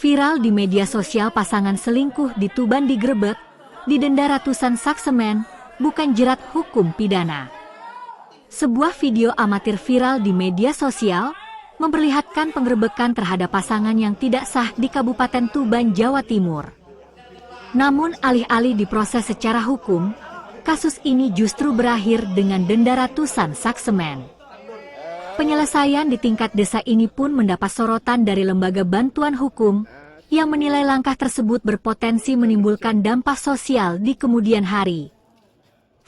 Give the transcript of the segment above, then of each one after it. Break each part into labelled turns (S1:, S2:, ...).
S1: Viral di media sosial, pasangan selingkuh di Tuban digerebek, didenda ratusan saksemen, bukan jerat hukum pidana. Sebuah video amatir viral di media sosial memperlihatkan penggerebekan terhadap pasangan yang tidak sah di Kabupaten Tuban, Jawa Timur. Namun alih-alih diproses secara hukum, kasus ini justru berakhir dengan denda ratusan saksemen. Penyelesaian di tingkat desa ini pun mendapat sorotan dari lembaga bantuan hukum yang menilai langkah tersebut berpotensi menimbulkan dampak sosial di kemudian hari.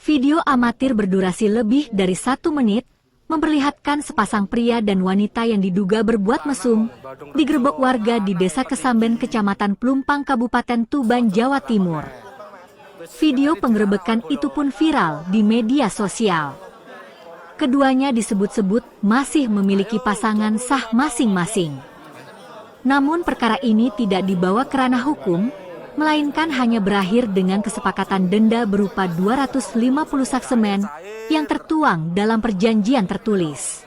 S1: Video amatir berdurasi lebih dari 1 menit memperlihatkan sepasang pria dan wanita yang diduga berbuat mesum digerebek warga di Desa Kesamben, Kecamatan Plumpang, Kabupaten Tuban, Jawa Timur. Video penggerebekan itu pun viral di media sosial. Keduanya disebut-sebut masih memiliki pasangan sah masing-masing. Namun perkara ini tidak dibawa ke ranah hukum, melainkan hanya berakhir dengan kesepakatan denda berupa 250 saksemen yang tertuang dalam perjanjian tertulis.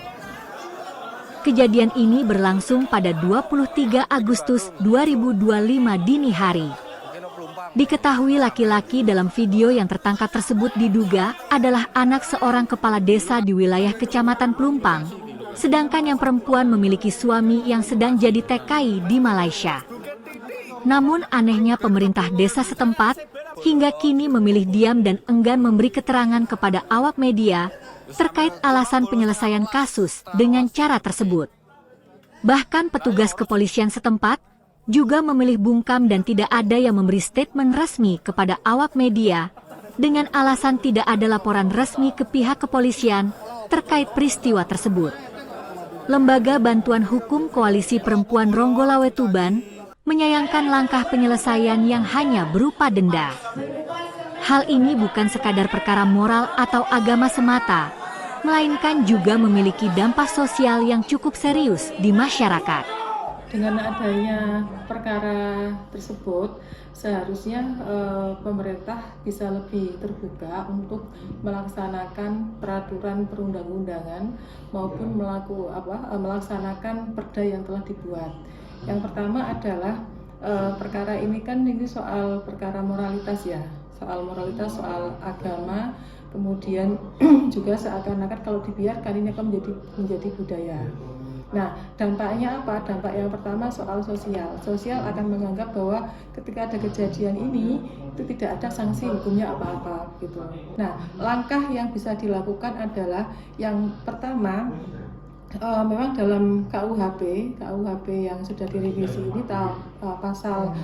S1: Kejadian ini berlangsung pada 23 Agustus 2025 dini hari. Diketahui laki-laki dalam video yang tertangkap tersebut diduga adalah anak seorang kepala desa di wilayah Kecamatan Plumpang, sedangkan yang perempuan memiliki suami yang sedang jadi TKI di Malaysia. Namun anehnya pemerintah desa setempat hingga kini memilih diam dan enggan memberi keterangan kepada awak media terkait alasan penyelesaian kasus dengan cara tersebut. Bahkan petugas kepolisian setempat juga memilih bungkam dan tidak ada yang memberi statement resmi kepada awak media dengan alasan tidak ada laporan resmi ke pihak kepolisian terkait peristiwa tersebut. Lembaga Bantuan Hukum Koalisi Perempuan Ronggolawe Tuban menyayangkan langkah penyelesaian yang hanya berupa denda. Hal ini bukan sekadar perkara moral atau agama semata, melainkan juga memiliki dampak sosial yang cukup serius di masyarakat.
S2: Dengan adanya perkara tersebut, seharusnya pemerintah bisa lebih terbuka untuk melaksanakan peraturan perundang-undangan maupun melaksanakan perda yang telah dibuat. Yang pertama adalah perkara ini kan ini soal perkara moralitas ya, soal moralitas, soal agama, kemudian juga seakan-akan kalau dibiarkan ini akan menjadi budaya. Nah, dampaknya apa? Dampak yang pertama soal sosial. Sosial akan menganggap bahwa ketika ada kejadian ini, itu tidak ada sanksi hukumnya apa-apa gitu. Nah, langkah yang bisa dilakukan adalah yang pertama, memang dalam KUHP yang sudah direvisi ini pasal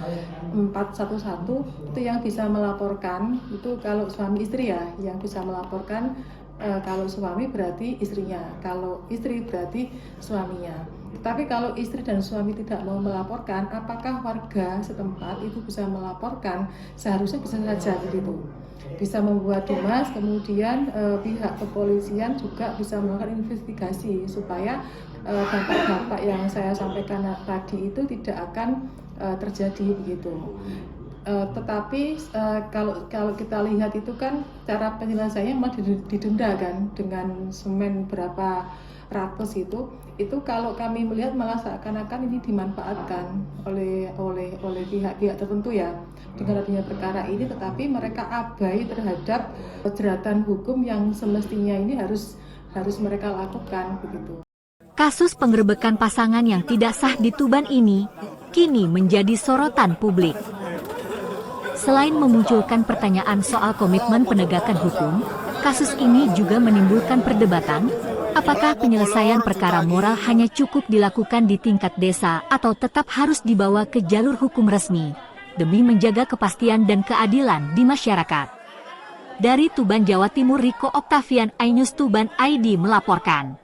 S2: 411 itu yang bisa melaporkan itu kalau suami istri ya, yang bisa melaporkan. Kalau suami berarti istrinya, kalau istri berarti suaminya. Tetapi kalau istri dan suami tidak mau melaporkan, apakah warga setempat itu bisa melaporkan? Seharusnya bisa saja begitu. Bisa membuat dumas, kemudian pihak kepolisian juga bisa melakukan investigasi supaya dampak-dampak yang saya sampaikan tadi itu tidak akan terjadi begitu. Tetapi kalau kita lihat itu kan cara penyelesaiannya malah didenda kan dengan semen berapa ratus itu kalau kami melihat malah seakan-akan ini dimanfaatkan oleh pihak-pihak tertentu ya dengan adanya perkara ini, tetapi mereka abai terhadap jeratan hukum yang semestinya ini harus mereka lakukan begitu.
S1: Kasus penggerebekan pasangan yang tidak sah di Tuban ini kini menjadi sorotan publik. Selain memunculkan pertanyaan soal komitmen penegakan hukum, kasus ini juga menimbulkan perdebatan, apakah penyelesaian perkara moral hanya cukup dilakukan di tingkat desa atau tetap harus dibawa ke jalur hukum resmi, demi menjaga kepastian dan keadilan di masyarakat. Dari Tuban, Jawa Timur, Riko Oktavian, iNews Tuban ID melaporkan.